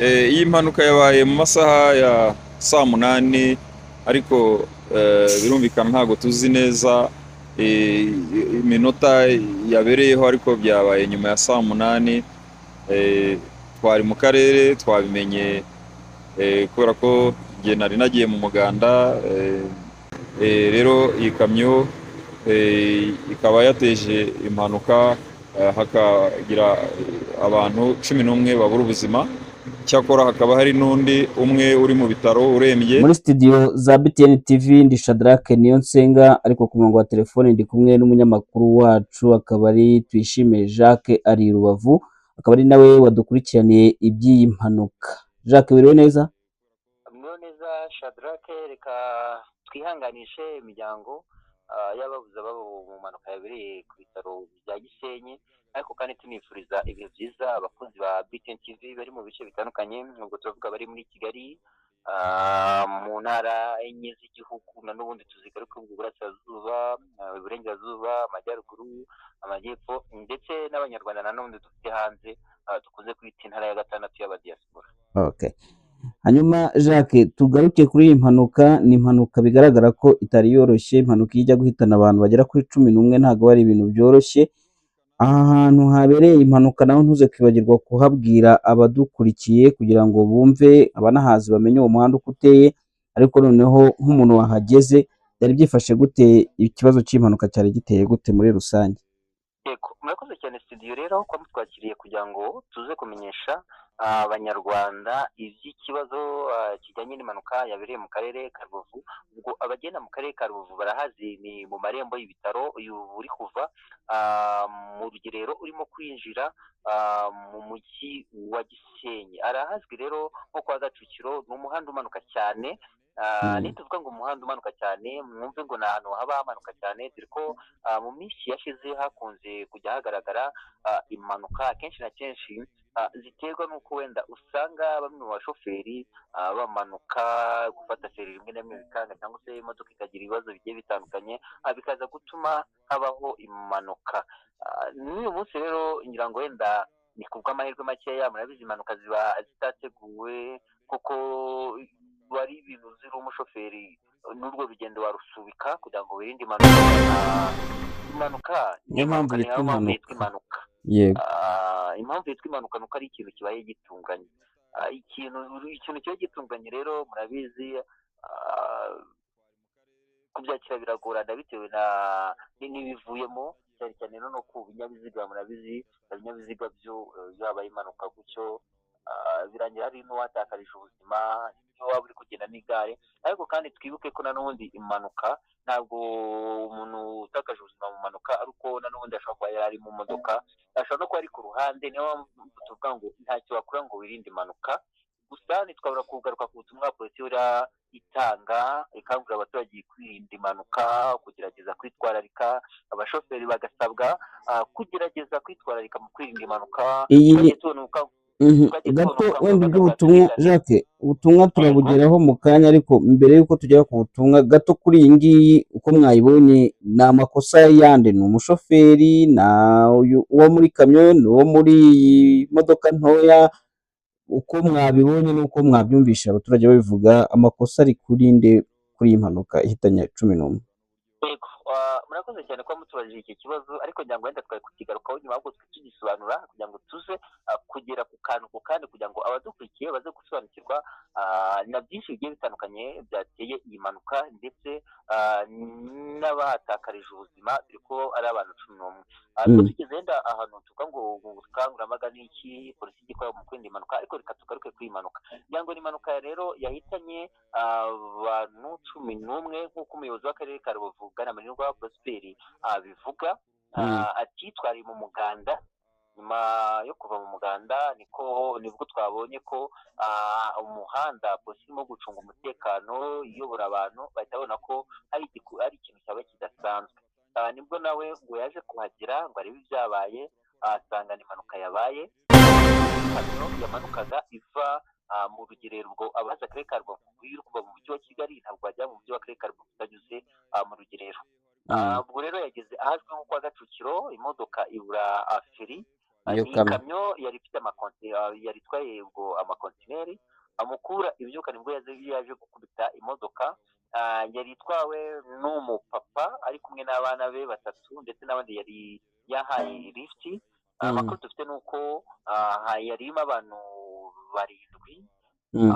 Iyi mpanuka yabaye mu masaha ya saa munani ariko birumvikana ntabwo tuzi neza eh, iminota yabereyeho ariko byabaye nyuma ya saa munani. Twari mu karere twabimenye kubera ko njye nari nagiye mu muganda. Rero iyi kamyo ikaba yateje impanuka, hakagira abantu 11 babura ubuzima. Cyakora hakaba hari n'undi umwe uri mu bitaro urembye. Muri studio za BTN TV ndi Shadrack Niyonsenga, ariko ku murongo wa telefone ndi kumwe n'umunyamakuru wacu akaba ari Tuyishime Jacques ari Rubavu, akaba ari nawe wadukurikiraniye iby'iyi mpanuka. Jacques, wiriwe neza? Mwiwe neza Shadrack, reka twihanganishe imiryango y'ababuze ababo mu mpanuka yabereye ku bitaro bya Gisenyi, ariko kandi tunifuriza ibihe byiza abakunzi ba BTN TV bari mu bice bitandukanye. Nubwo tuvuga bari muri Kigali, mu ntara enye z'igihugu, na n'ubundi tuzigaruka mu burasirazuba, iburengerazuba, amajyaruguru, amajyepfo, ndetse n'abanyarwanda na n'ubundi dufite hanze dukunze kwita intara ya gatandatu y'abadiaspora. Okay. Hanyuma Jacques, tugaruke kuri iyi mpanuka. Ni impanuka bigaragara ko itari yoroshye, impanuka ijya guhitana abantu bagera kuri 11, ntabwo ari ibintu byoroshye. Aha hantu habereye impanuka naho ntuze kwibagirwa kuhabwira abadukurikiye kugira ngo bumve, abanahazi bamenye uwo muhanda uko uteye, ariko noneho nk'umuntu wahageze byari byifashe gute, ikibazo cy'impanuka cyari giteye gute muri rusange? Yego, murakoze cyane studio rero ko mutwakiriye kugira ngo tuze kumenyesha abanyarwanda iby'ikibazo kijyanye n'impanuka yabereye mu karere ka Rubavu. Ubwo abagenda mu karere ka Rubavu barahazi, ni mu marembo y'ibitaro. Uyu uri kuva mu rugerero urimo kwinjira mu mujyi wa Gisenyi, arahazwi rero nko kwa Gacukiro. Ni umuhanda umanuka cyane. Nituvuga ngo umuhanda umanuka cyane, mwumve ngo ni ahantu haba hamanuka cyane, dore ko mu minsi yashize hakunze kujya hagaragara impanuka kenshi na kenshi ziterwa n'uko wenda usanga bamwe mu bashoferi bamanuka gufata feri rimwe na rimwe bikanga, cyangwa se imodoka ikagira ibibazo bigiye bitandukanye bikaza gutuma habaho impanuka. N'uyu munsi rero ngira ngo wenda ni kubw'amahirwe makeya, murabizi impanuka ziba zitateguwe, kuko wari ibintu ziri umushoferi n'urwo rugendo warusubika kugira ngo wirinde impanuka. Niyo mpamvu yitwa impanuka. Yego. Impamvu yitwa impanuka nuko ari ikintu kibaye gitunganye. Ikintu kiba gitunganye rero murabizi, kubyakira biragorana bitewe n'ibivuyemo, cyane cyane no ku binyabiziga. Murabizi ibinyabiziga byo habaye impanuka gutyo birangira hari n'uwatakarije ubuzima, iyo waba uri kugenda n'igare. Ariko kandi twibuke ko n'ubundi impanuka ntabwo umuntu utakaje ubuzima mu mpanuka ariko n'ubundi ashobora kuba yari ari mu modoka, ashobora no kuba ari ku ruhande. niyo mpamvu tuvuga ngo ntacyo wakora ngo wirinde impanuka. Gusa ntitwabura kugaruka ku butumwa polisi itanga, ikangurira abaturage kwirinda impanuka, kugerageza kwitwararika. Abashoferi bagasabwa kugerageza kwitwararika mu kwirinda impanuka. Gato wenda iby'ubutumwa Jacques, ubutumwa turabugeraho mu kanya, ariko mbere y'uko tugera ku butumwa gato kuri iyi ngiyi uko mwayibonye, ni amakosa yande? Ni umushoferi, uwo muri kamyo, ni uwo muri iyi modoka ntoya? Uko mwabibonye n'uko mwabyumvisha abaturage babivuga, amakosa ari kuri nde kuri iyi mpanuka ihitanye 11? Murakoze cyane kuba mutubajije iki kibazo, ariko ngira ngo wenda twari kukigarukaho nyuma, ahubwo tugisobanura kugira ngo tuze kugera ku kantu ku kandi, kugira ngo abadukurikiye baze gusobanukirwa na byinshi bigiye bitandukanye byateye iyi mpanuka, ndetse n'abahatakarije ubuzima, dore ko ari abantu 11. Tugeze wenda ahantu tuvuga ngo mu bukangurambaga n'iki polisi igikora mu kwirinda impanuka, ariko reka tugaruke kuri iyi mpanuka. ngira ngo ni impanuka rero yahitanye abantu 11 nk'uko umuyobozi w'akarere ka Rubavu Bwana Manirwa Prosperi bivuga. Ati twari mu muganda, nyuma yo kuva mu muganda nibwo twabonye ko umuhanda polisi irimo gucunga umutekano iyobora abantu, bahita babona ko ari ikintu cyaba kidasanzwe. Nibwo nawe ngo yaje kuhagera ngo arebe ibyabaye, asanga impanuka yabaye. Yamanukaga iva mu rugerero. Ubwo abaza akarere ka Rubavu kuva mu mujyi wa Kigali ntabwo bajya mu mujyi w'akarere ka Rubavu utanyuze mu rugerero. Ubwo rero yageze ahazwi nko kwa Gacukiro, imodoka ibura feri, iyo ni kamyo ikamyo yari ifite yari itwaye ubwo amakontineri amukura ibyuka nibwo yaje gukubita imodoka. Yari itwawe n'umupapa ari kumwe n'abana be batatu ndetse n'abandi yari yahaye lifuti. Amakuru dufite ni uko yari irimo abantu barindwi.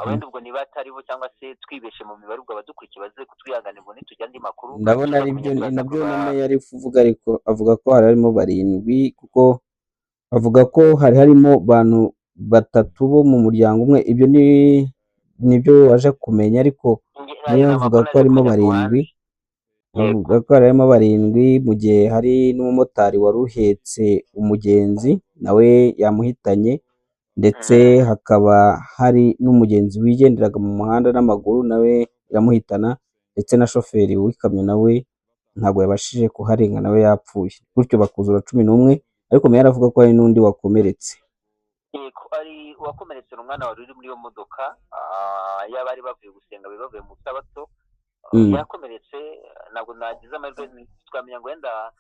Wenda ubwo niba atari bo cyangwa se twibeshe mu mibare ubwo abadukurikiye baze kutwihanganira ngo nitujya andi makuru. ndabona ari byo nabyo na yari kuvuga, ariko avuga ko hari harimo barindwi, kuko avuga ko hari harimo abantu batatu bo mu muryango umwe. Ibyo nibyo waje kumenya, ariko nayo avuga ko harimo barindwi. Avuga ko harimo barindwi mu gihe hari n'umumotari wari uhetse umugenzi nawe yamuhitanye, ndetse hakaba hari n'umugenzi wigenderaga mu muhanda n'amaguru nawe iramuhitana, ndetse na shoferi w'ikamyo nawe ntabwo yabashije kuharenga nawe yapfuye, gutyo bakuzura 11. ariko meya aravuga ko hari n'undi wakomeretse. Yego, ari uwakomeretse n'umwana wari uri muri iyo modoka, y'abari bavuye gusenga bavuye mu sabato. Yakomeretse, ntabwo nagize amahirwe twamenya ngo wenda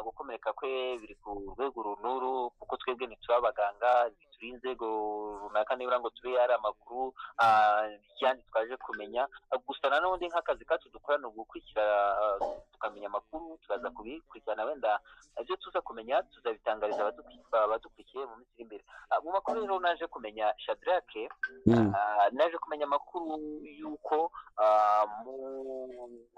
gukomereka kwe biri ku rwego runuru, kuko twebwe ntituri abaganga, ntituri inzego runaka nibura ngo tube ari amakuru yandi twaje kumenya. Gusa nanone nk'akazi kacu dukora ni ugukurikira tukamenya amakuru, turaza kubikurikirana, wenda ibyo tuza kumenya tuzabitangariza abadukurikiye mu minsi iri imbere. Mu makuru rero naje kumenya Shadrack, naje kumenya amakuru y'uko mu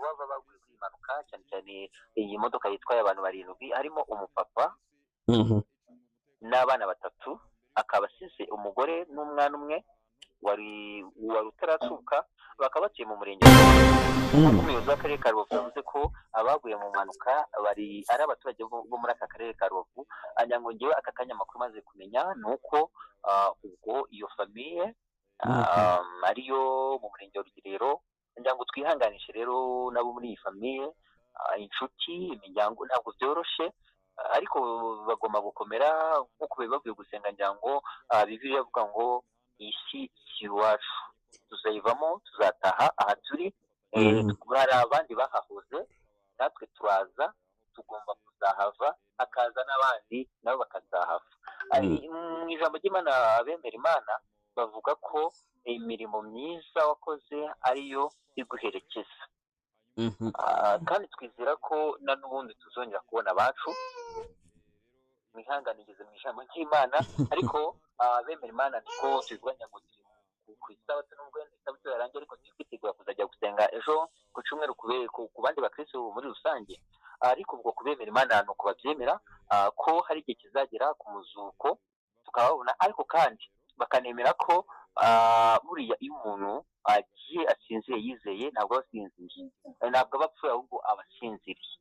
baba baguye kuri impanuka, cyane cyane iyi modoka yitwaye abantu barindwi, harimo umupapa n'abana batatu, akaba asize umugore n'umwana umwe wari utaratuka, bakaba batuye mu murenge umuyobozi w'akarere ka Rubavu yavuze ko abaguye mu mpanuka ari abaturage bo muri aka karere ka Rubavu. Ngo ngewe aka kanya amakuru maze kumenya ni uko ubwo iyo famiye ariyo mu murenge wa Rugerero, ngo twihanganishe rero nabo muri iyi famiye, inshuti, imiryango ntabwo byoroshye, ariko bagomba gukomera nk'uko bavuye gusenga. ngo Bibiliya ivuga ngo isi si iwacu, tuzayivamo, tuzataha. Aha turi hari abandi bahahoze, natwe turaza, tugomba kuzahava, hakaza n'abandi nabo bakazahava. Mu ijambo ry'Imana, abemera Imana bavuga ko imirimo myiza wakoze ariyo iguherekeza, kandi twizera ko na n'ubundi tuzongera kubona abacu. Mwihanganigeze mu ijambo ry'Imana, ariko abemera Imana niko tubibwanya ngo ku isabato n'ubwo isabato yarangiye, ariko twitegura kuzajya gusenga ejo ku cyumweru ku bandi bakristo muri rusange. Ariko ubwo kubemera Imana ni uko babyemera ko hari igihe kizagera ku muzuko tukababona, ariko kandi bakanemera ko buriya iyo umuntu agiye asinziriye yizeye ntabwo aba asinziriye, ntabwo aba apfuye, ahubwo aba asinziriye.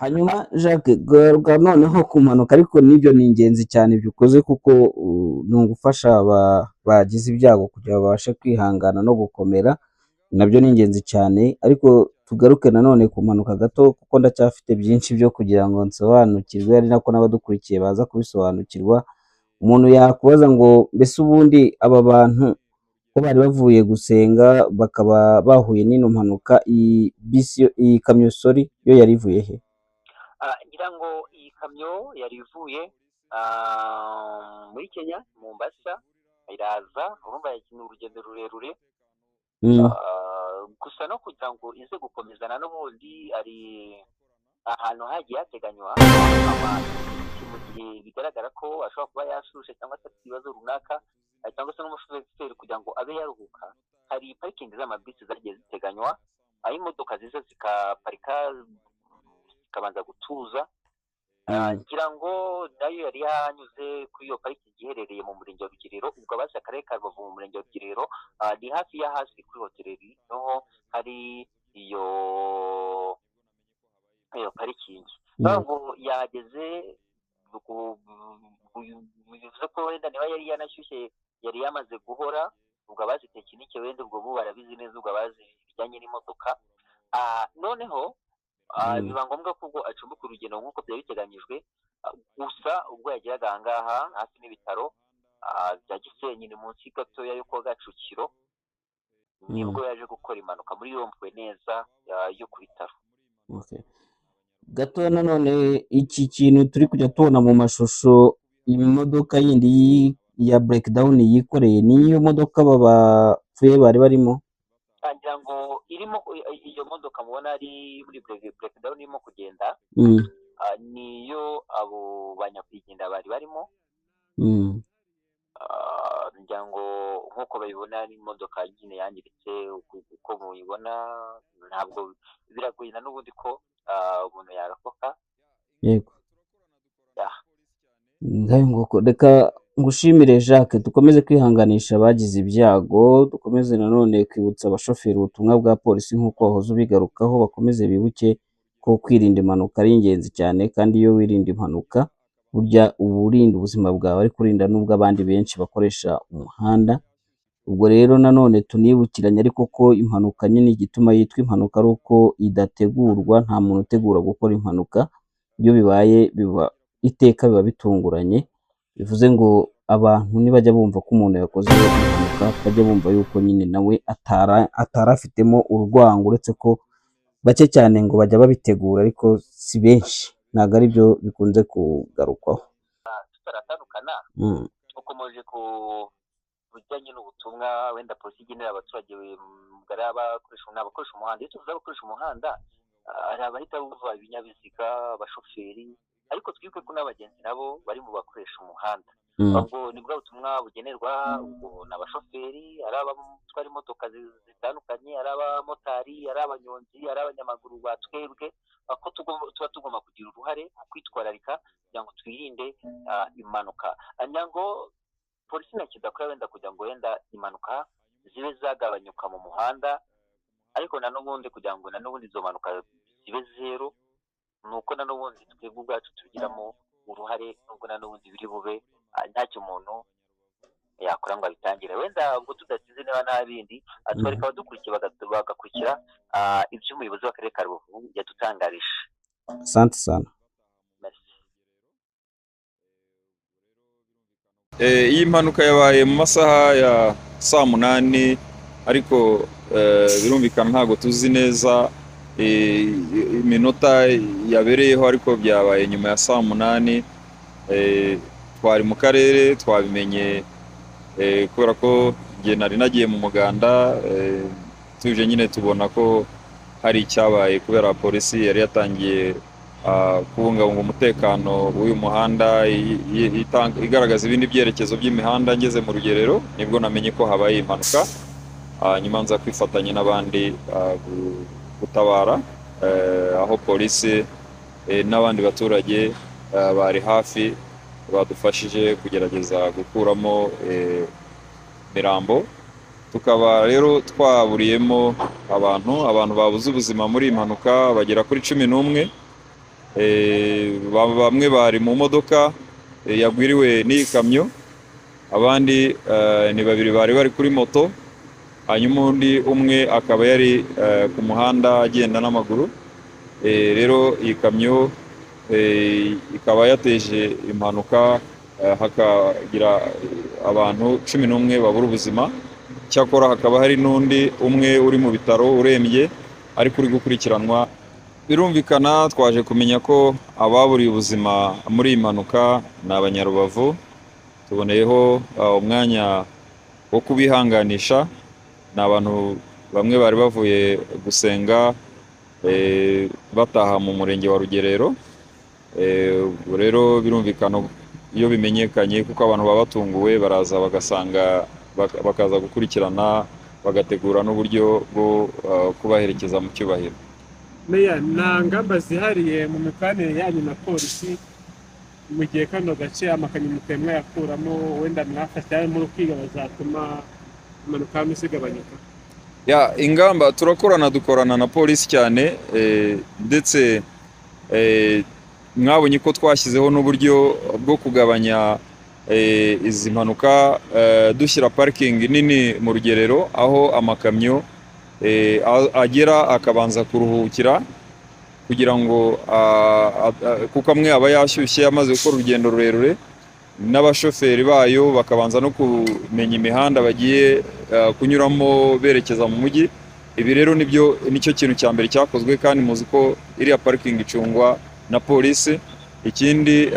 Hanyuma Jacques, garuka noneho ku mpanuka, ariko n'ibyo ni ingenzi cyane byukoze, kuko ni ugufasha bagize ibyago kugira ngo babashe kwihangana no gukomera, nabyo ni ingenzi cyane. Ariko tugaruke nanone ku mpanuka gato, kuko ndacyafite byinshi byo kugira ngo nsobanukirwe, ari nako n'abadukurikiye baza kubisobanukirwa. Umuntu yakubaza ngo mbese ubundi aba bantu ko bari bavuye gusenga bakaba bahuye n'ino mpanuka, iyi kamyo yo yari ivuye he? Ngira ngo iyi kamyo yari ivuye muri Kenya, Mombasa, iraza, urumva ni urugendo rurerure. Gusa no kugira ngo ize gukomezana n'ubundi ari ahantu hagiye hateganywa mu gihe bigaragara ko ashobora kuba yashushe cyangwa se afite ibibazo runaka, cyangwa se n'umushoferi kugira ngo abe yaruhuka. Hari parikingi z'amabisi zagiye ziteganywa, aho imodoka ziza zikaparika zikabanza gutuza. Ngira ngo nayo yari yanyuze kuri iyo parikingi iherereye mu murenge wa Rugerero, ubwo abazi akarere ka Rubavu mu murenge wa Rugerero, ni hafi y'ahazwi kuri hoteleri niho hari iyo parikingi. Ntabwo yageze, bivuze ko wenda niba yari yanashyushye yari yamaze guhora, ubwo abazi tekinike wenda ubwo bo barabizi neza, ubwo abazi ibijyanye n'imodoka. Noneho biba ngombwa ko ubwo acumbika urugendo nk'uko byari biteganyijwe. Gusa ubwo yageraga aha ngaha hafi n'ibitaro bya Gisenyi, ni munsi gatoya yo kwa Gacukiro, nibwo yaje gukora impanuka muri rompwe neza yo ku bitaro. gato nanone iki kintu turi kujya tubona mu mashusho, imodoka yindi ya breakdown yikoreye niyo modoka aba bapfuye bari barimo. ngira ngo irimo iyo modoka mubona ari muri breakdown irimo kugenda, niyo abo banyakwigendera bari barimo. ngira ngo nk'uko babibona n'imodoka nyine yangiritse uko mubibona, ntabwo biragoye na n'ubundi ko umuntu yarokoka. Yego. Reka ngushimire Jacques, dukomeze kwihanganisha abagize ibyago, dukomeze nanone kwibutsa abashoferi ubutumwa bwa polisi nk'uko wahoze ubigarukaho, bakomeze bibuke ko kwirinda impanuka ari ingenzi cyane, kandi iyo wirinda impanuka burya uba urinda ubuzima bwawe ariko urinda n'ubw'abandi benshi bakoresha umuhanda. Ubwo rero nanone tunibukiranye ariko ko impanuka nyine igituma yitwa impanuka ari uko idategurwa, nta muntu utegura gukora impanuka, iyo bibaye biba iteka biba bitunguranye, bivuze ngo abantu nibajya bumva ko umuntu yakoze impanuka bajya bumva yuko nyine nawe atari afitemo urwango, uretse ko bake cyane ngo bajya babitegura ariko si benshi, ntabwo ari byo bikunze kugarukwaho. Tutaratandukana ukomeje ku bijyanye n'ubutumwa wenda polisi igenera abaturage abakoresha umuhanda. Iyo tuvuze abakoresha umuhanda, hari abahita bumva ibinyabiziga, abashoferi, ariko twibuke ko n'abagenzi nabo bari mu bakoresha umuhanda. ubwo ni bwa butumwa bugenerwa n'abashoferi, ari abatwara imodoka zitandukanye, ari abamotari, ari abanyonzi, ari abanyamaguru batwebwe, ko tuba tugomba kugira uruhare mu kwitwararika kugira ngo twirinde impanuka. ngira ngo polisi ntacyo idakora wenda kugira ngo wenda impanuka zibe zagabanyuka mu muhanda, ariko na n'ubundi kugira ngo na n'ubundi izo mpanuka zibe zero, ni uko na n'ubundi twebwe ubwacu tubigiramo uruhare, nubwo na n'ubundi biri bube ntacyo umuntu yakora ngo abitangire. Wenda ubwo tudasize niba nta bindi, twareka abadukurikiye bagakurikira ibyo umuyobozi w'akarere ka Rubavu yadutangarije. Asante sana. Iyi mpanuka yabaye mu masaha ya saa munani, ariko birumvikana ntabwo tuzi neza iminota yabereyeho, ariko byabaye nyuma ya saa munani. Twari mu karere twabimenye kubera ko njye nari nagiye mu muganda, tuje nyine tubona ko hari icyabaye kubera polisi yari yatangiye kubungabunga umutekano w'uyu muhanda, igaragaza ibindi byerekezo by'imihanda. Ngeze mu rugerero nibwo namenye ko habaye impanuka, nyuma nza kwifatanya n'abandi gutabara, aho polisi n'abandi baturage bari hafi badufashije kugerageza gukuramo mirambo. Tukaba rero twaburiyemo abantu babuze ubuzima muri iyi mpanuka bagera kuri 11. Bamwe bari mu modoka yagwiriwe n'iyi kamyo, abandi ni babiri bari kuri moto, hanyuma undi umwe akaba yari ku muhanda agenda n'amaguru. Rero iyi kamyo ikaba yateje impanuka, hakagira abantu 11 babura ubuzima. Cyakora hakaba hari n'undi umwe uri mu bitaro urembye ariko uri gukurikiranwa. Birumvikana twaje kumenya ko ababuriye ubuzima muri iyi mpanuka ni Abanyarubavu. Tuboneyeho umwanya wo kubihanganisha. Ni abantu bamwe bari bavuye gusenga bataha mu murenge wa Rugerero. Rero birumvikana iyo bimenyekanye kuko abantu baba batunguwe, baraza bakaza gukurikirana, bagategura n'uburyo bwo kubaherekeza mu cyubahiro. Meya, nta ngamba zihariye mu mikoranire yanyu na polisi mu gihe kano gace amakamyo mutemwa yakuramo, wenda mwafashe muri kwiga bazatuma impanuka hamwe zigabanyuka? Ingamba dukorana na polisi cyane, ndetse mwabonye ko twashyizeho n'uburyo bwo kugabanya izi mpanuka, dushyira parikingi nini mu Rugerero aho amakamyo agera akabanza kuruhukira, kugira ngo kuko amwe aba yashyushye amaze gukora urugendo rurerure, n'abashoferi bayo bakabanza no kumenya imihanda bagiye kunyuramo berekeza mu mujyi. ibi rero nicyo kintu cya mbere cyakozwe, kandi muzi ko iriya parikingi icungwa na polisi. Ikindi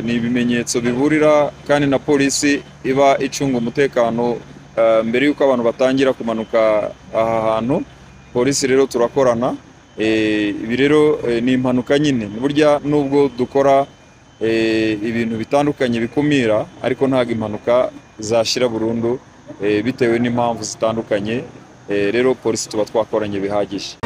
ni ibimenyetso biburira, kandi na polisi iba icunga umutekano mbere y'uko abantu batangira kumanuka aha hantu. Polisi rero turakorana. Ibi rero ni impanuka nyine, burya nubwo dukora ibintu bitandukanye bikumira, ariko ntabwo impanuka zashira burundu bitewe n'impamvu zitandukanye. Rero polisi tuba twakoranye bihagije.